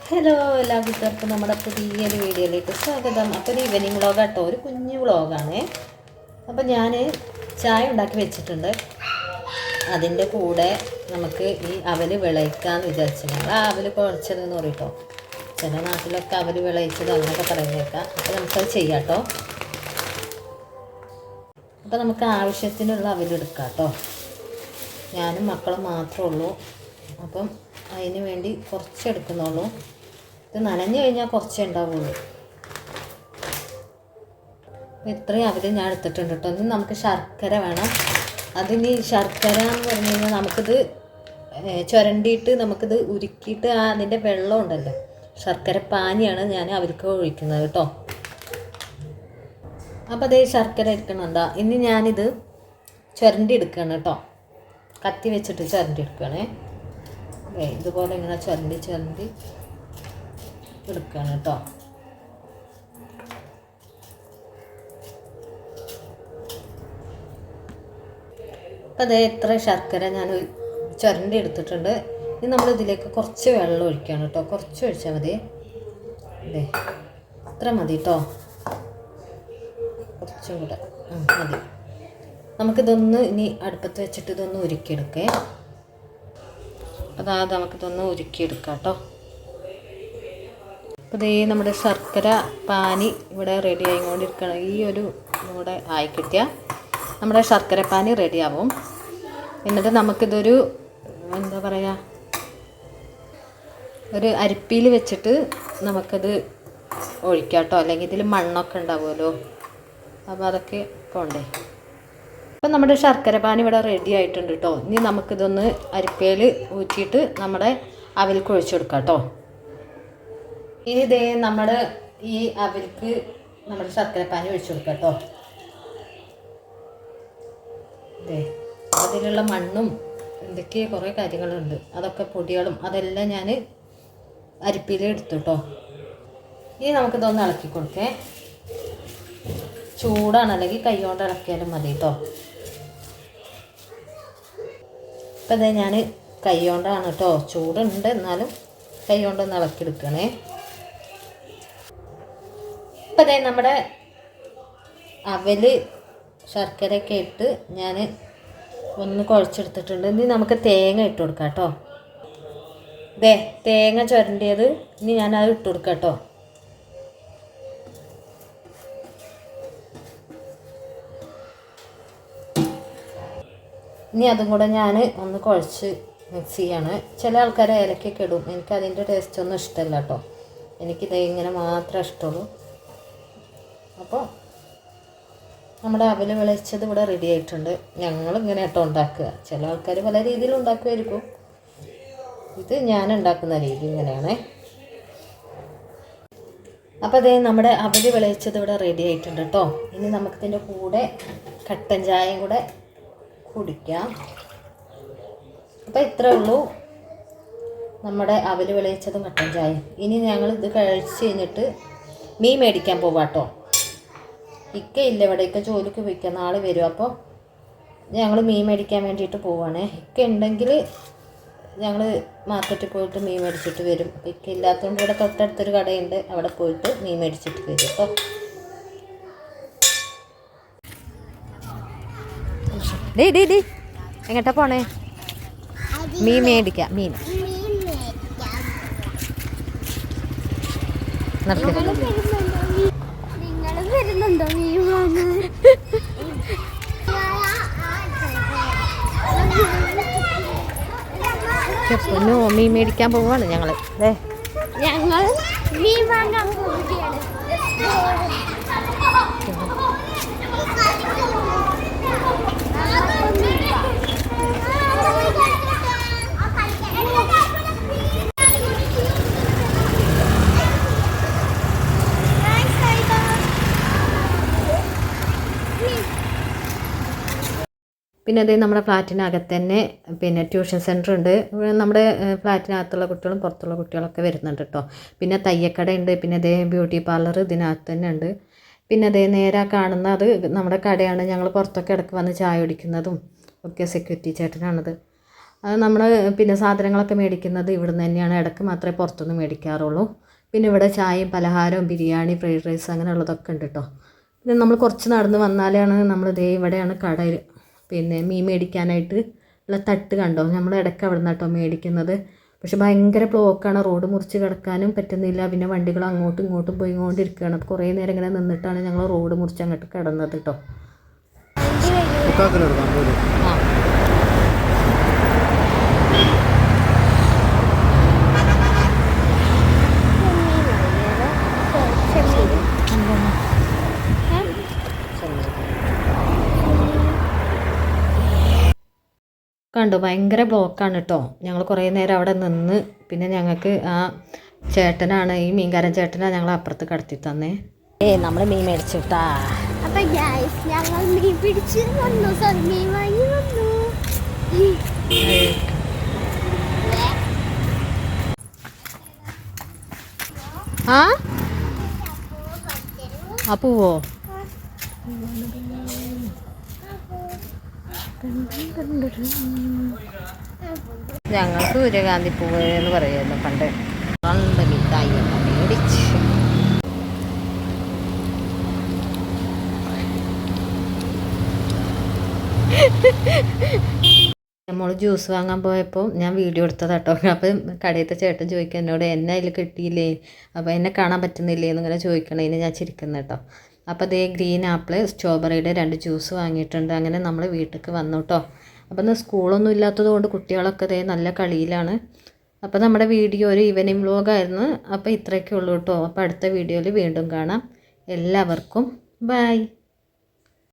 Hello എല്ലാ കൂട്ടുകാർക്കും നമ്മുടെ പുതിയൊരു വീഡിയോയിലേക്ക് സ്വാഗതം. അപ്പോൾ ഒരു ഈവനിങ് വ്ളോഗ് കേട്ടോ, ഒരു കുഞ്ഞു വ്ളോഗാണ്. അപ്പോൾ ഞാൻ ചായ ഉണ്ടാക്കി വെച്ചിട്ടുണ്ട്. അതിൻ്റെ കൂടെ നമുക്ക് ഈ അവൽ വിളയിക്കാമെന്ന് വിചാരിച്ചു. ഞങ്ങൾ ആ അവൽ കുഴച്ചതെന്ന് പറയട്ടോ, ചില നാട്ടിലൊക്കെ അവൽ വിളയിച്ചത് അങ്ങനെയൊക്കെ പറയുന്നേക്കാം. അപ്പോൾ നമുക്കത് ചെയ്യാം കേട്ടോ. അപ്പോൾ നമുക്ക് ആവശ്യത്തിനുള്ള അവലെടുക്കാം കേട്ടോ. ഞാനും മക്കളും മാത്രമേ ഉള്ളൂ. അപ്പം അതിന് വേണ്ടി കുറച്ച് എടുക്കുന്നുള്ളൂ. ഇത് നനഞ്ഞു കഴിഞ്ഞാൽ കുറച്ചേ ഉണ്ടാവുള്ളൂ. ഇത്രയും അവൽ ഞാൻ എടുത്തിട്ടുണ്ട് കേട്ടോ. ഇനി നമുക്ക് ശർക്കര വേണം. അതിന് ശർക്കര എന്ന് പറഞ്ഞു കഴിഞ്ഞാൽ നമുക്കിത് ചുരണ്ടിയിട്ട് നമുക്കിത് ഉരുക്കിയിട്ട് അതിൻ്റെ വെള്ളം ഉണ്ടല്ലോ, ശർക്കര പാനിയാണ് ഞാൻ അവർക്ക് ഒഴിക്കുന്നത് കേട്ടോ. അപ്പോൾ അതേ ശർക്കര എടുക്കണുണ്ടോ. ഇനി ഞാനിത് ചുരണ്ടി എടുക്കുകയാണ് കേട്ടോ. കത്തി വെച്ചിട്ട് ചുരണ്ടി എടുക്കുകയാണേ. ഇതുപോലെ ഇങ്ങനെ ചുരണ്ടി എടുക്കുകയാണ് കേട്ടോ. അപ്പം അതേ ഇത്ര ശർക്കര ഞാൻ ചുരണ്ടി എടുത്തിട്ടുണ്ട്. ഇനി നമ്മൾ ഇതിലേക്ക് കുറച്ച് വെള്ളം ഒഴിക്കുകയാണ് കേട്ടോ. കുറച്ച് ഒഴിച്ചാൽ മതി. അതെ, ഇത്ര മതി കേട്ടോ. കുറച്ചും കൂടെ മതി. നമുക്കിതൊന്ന് ഇനി അടുപ്പത്ത് വെച്ചിട്ട് ഇതൊന്ന് ഉരുക്കിയെടുക്കേ. അതാ നമുക്കിതൊന്ന് ഉരുക്കിയെടുക്കാം കേട്ടോ. അപ്പോൾ ഇതേ നമ്മുടെ ശർക്കര പാനി ഇവിടെ റെഡി ആയിക്കൊണ്ടിരിക്കണം. ഈ ഒരു കൂടെ ആയി കിട്ടിയാൽ നമ്മുടെ ശർക്കര പാനി റെഡിയാവും. എന്നിട്ട് നമുക്കിതൊരു എന്താ പറയുക, ഒരു അരിപ്പിയിൽ വെച്ചിട്ട് നമുക്കത് ഒഴിക്കാം കേട്ടോ. അല്ലെങ്കിൽ ഇതിൽ മണ്ണൊക്കെ ഉണ്ടാവുമല്ലോ, അപ്പോൾ അതൊക്കെ പോണ്ടേ. അപ്പം നമ്മുടെ ശർക്കര പാനി ഇവിടെ റെഡി ആയിട്ടുണ്ട് കേട്ടോ. ഇനി നമുക്കിതൊന്ന് അരിപ്പയിൽ ഊറ്റിയിട്ട് നമ്മുടെ അവൽക്ക് ഒഴിച്ചു കൊടുക്കാം കേട്ടോ. ഇനി ഇതേ നമ്മുടെ ഈ അവൽക്ക് നമ്മുടെ ശർക്കര പാനി ഒഴിച്ചു കൊടുക്കാം കേട്ടോ. ഇതേ അതിലുള്ള മണ്ണും എന്തൊക്കെ കുറേ കാര്യങ്ങളുണ്ട്, അതൊക്കെ പൊടികളും അതെല്ലാം ഞാൻ അരിപ്പയിൽ എടുത്തു കേട്ടോ. ഇനി നമുക്കിതൊന്ന് ഇളക്കി കൊടുക്കേ. ചൂടാണ്, അല്ലെങ്കിൽ കൈ കൊണ്ട് ഇളക്കിയാലും മതി കേട്ടോ. ഇപ്പം അതേ ഞാൻ കൈ കൊണ്ടാണ് കേട്ടോ. ചൂടുണ്ട് എന്നാലും കൈ കൊണ്ടൊന്ന് ഇളക്കിയെടുക്കണേ. ഇപ്പം അതേ നമ്മുടെ അവൽ ശർക്കരയൊക്കെ ഇട്ട് ഞാൻ ഒന്ന് കുഴച്ചെടുത്തിട്ടുണ്ട്. ഇനി നമുക്ക് തേങ്ങ ഇട്ട് കൊടുക്കാം കേട്ടോ. ഇതേ തേങ്ങ ചുരണ്ടിയത് ഇനി ഞാനത് ഇട്ട് കൊടുക്കാം കേട്ടോ. ഇനി അതും കൂടെ ഞാൻ ഒന്ന് കുഴച്ച് മിക്സ് ചെയ്യാണ്. ചില ആൾക്കാർ ഏലക്കൊക്കെ ഇടും. എനിക്കതിൻ്റെ ടേസ്റ്റ് ഒന്നും ഇഷ്ടമല്ല കേട്ടോ. എനിക്കിത് ഇങ്ങനെ മാത്രമേ ഇഷ്ടമുള്ളൂ. അപ്പോൾ നമ്മുടെ അവൽ വിളയിച്ചത് ഇവിടെ റെഡി ആയിട്ടുണ്ട്. ഞങ്ങളിങ്ങനെ കേട്ടോ ഉണ്ടാക്കുക. ചില ആൾക്കാർ പല രീതിയിൽ ഉണ്ടാക്കുമായിരിക്കും. ഇത് ഞാൻ ഉണ്ടാക്കുന്ന രീതി ഇങ്ങനെയാണേ. അപ്പോൾ അതേ നമ്മുടെ അവൽ വിളയിച്ചത് ഇവിടെ റെഡി ആയിട്ടുണ്ട് കേട്ടോ. ഇനി നമുക്കിതിൻ്റെ കൂടെ കട്ടൻ ചായയും കൂടെ കുടിക്കാം. അപ്പോൾ ഇത്രേ ഉള്ളൂ നമ്മുടെ അവൽ വിളയിച്ചതും കട്ടൻ ചായയും. ഇനി ഞങ്ങൾ ഇത് കഴിച്ച് കഴിഞ്ഞിട്ട് മീൻ മേടിക്കാൻ പോവാം കേട്ടോ. ഇക്ക ഇല്ല ഇവിടെ, ഇക്ക ജോലിക്ക് പോയിക്കാം, നാളെ വരും. അപ്പോൾ ഞങ്ങൾ മീൻ മേടിക്കാൻ വേണ്ടിയിട്ട് പോവുകയാണേ. ഇക്ക ഉണ്ടെങ്കിൽ ഞങ്ങൾ മാർക്കറ്റിൽ പോയിട്ട് മീൻ മേടിച്ചിട്ട് വരും. അപ്പോൾ ഇക്ക ഇല്ലാത്തതുകൊണ്ട് ഇവിടെ തൊട്ടടുത്തൊരു കടയുണ്ട്, അവിടെ പോയിട്ട് മീൻ മേടിച്ചിട്ട് വരും കേട്ടോ. ഡേ എങ്ങോട്ടാ പോണേ? മീൻ മേടിക്കാം. മീൻ മീൻ മേടിക്കാൻ പോവാണ് ഞങ്ങൾ. മീൻ വാങ്ങാൻ പോവുകയാണ്. പിന്നെ അതേ നമ്മുടെ ഫ്ലാറ്റിനകത്ത് തന്നെ പിന്നെ ട്യൂഷൻ സെൻറ്റർ ഉണ്ട്. നമ്മുടെ ഫ്ലാറ്റിനകത്തുള്ള കുട്ടികളും പുറത്തുള്ള കുട്ടികളൊക്കെ വരുന്നുണ്ട് കേട്ടോ. പിന്നെ തയ്യക്കടയുണ്ട്. പിന്നെ അതേ ബ്യൂട്ടി പാർലർ ഇതിനകത്ത് തന്നെ ഉണ്ട്. പിന്നെ അതേ നേരെ കാണുന്ന അത് നമ്മുടെ കടയാണ്. ഞങ്ങൾ പുറത്തൊക്കെ ഇടയ്ക്ക് വന്ന് ചായ കുടിക്കുന്നതും ഒക്കെ സെക്യൂരിറ്റി ചേട്ടനാണത്. അത് നമ്മൾ പിന്നെ സാധനങ്ങളൊക്കെ മേടിക്കുന്നത് ഇവിടുന്ന് തന്നെയാണ്. ഇടയ്ക്ക് മാത്രമേ പുറത്തുനിന്ന് മേടിക്കാറുള്ളൂ. പിന്നെ ഇവിടെ ചായയും പലഹാരവും ബിരിയാണി ഫ്രൈഡ് റൈസ് അങ്ങനെയുള്ളതൊക്കെ ഉണ്ട് കേട്ടോ. പിന്നെ നമ്മൾ കുറച്ച് നടന്ന് വന്നാലാണ് നമ്മൾ ദേ ഇവിടെയാണ് കട, പിന്നെ മീൻ മേടിക്കാനായിട്ട് ഉള്ള തട്ട് കണ്ടോ. നമ്മൾ ഇടയ്ക്ക് അവിടെ നിന്ന് കേട്ടോ മേടിക്കുന്നത്. പക്ഷെ ഭയങ്കര ബ്ലോക്കാണ്, റോഡ് മുറിച്ച് കിടക്കാനും പറ്റുന്നില്ല. പിന്നെ വണ്ടികൾ അങ്ങോട്ടും ഇങ്ങോട്ടും പോയിക്കൊണ്ടിരിക്കുകയാണ്. അപ്പോൾ കുറേ നേരം ഇങ്ങനെ നിന്നിട്ടാണ് ഞങ്ങൾ റോഡ് മുറിച്ച് അങ്ങോട്ട് കിടന്നത് കേട്ടോ. ആ കണ്ടു ഭയങ്കര ബ്ലോക്കാണ് കേട്ടോ. ഞങ്ങൾ കുറേ നേരം അവിടെ നിന്ന് പിന്നെ ഞങ്ങൾക്ക് ആ ചേട്ടനാണ്, ഈ മീൻകാരൻ ചേട്ടനാണ് ഞങ്ങൾ അപ്പുറത്ത് കടത്തി തന്നേ. നമ്മൾ മീൻ മേടിച്ചിട്ടാ. അപ്പൊ ഗൈസ് ഞങ്ങൾ മീൻ പിടിച്ച് വന്നു, സോറി മീൻ വാങ്ങി വന്നു. ആ പൂവോ? ഞങ്ങൾക്ക് സൂര്യകാന്തി പൂവ് എന്ന് പറയുന്നു പണ്ട്. പണ്ട് മിഠായി ഒക്കെ മേടിച്ച് നമ്മൾ ജ്യൂസ് വാങ്ങാൻ പോയപ്പോൾ ഞാൻ വീഡിയോ എടുത്തതാട്ടോ. അപ്പം കടയിലത്തെ ചേട്ടൻ ചോദിക്കുക എന്നോട്, എന്നെ അതിൽ കിട്ടിയില്ലേ, അപ്പോൾ എന്നെ കാണാൻ പറ്റുന്നില്ലേ എന്നിങ്ങനെ ചോദിക്കണതിന് ഞാൻ ചിരിക്കുന്നു കേട്ടോ. അപ്പോൾ അതേ ഗ്രീൻ ആപ്പിൾ സ്ട്രോബെറിയുടെ 2 ജ്യൂസ് വാങ്ങിയിട്ടുണ്ട്. അങ്ങനെ നമ്മൾ വീട്ടിലേക്ക് വന്നു കേട്ടോ. അപ്പോൾ ഇന്ന് സ്കൂളൊന്നും ഇല്ലാത്തത് കൊണ്ട് കുട്ടികളൊക്കെ അതേ നല്ല കളിയിലാണ്. അപ്പോൾ നമ്മുടെ വീഡിയോ ഒരു ഈവനിങ് വ്ലോഗായിരുന്നു. അപ്പോൾ ഇത്രയൊക്കെ ഉള്ളൂ കേട്ടോ. അപ്പോൾ അടുത്ത വീഡിയോയിൽ വീണ്ടും കാണാം. എല്ലാവർക്കും ബൈ.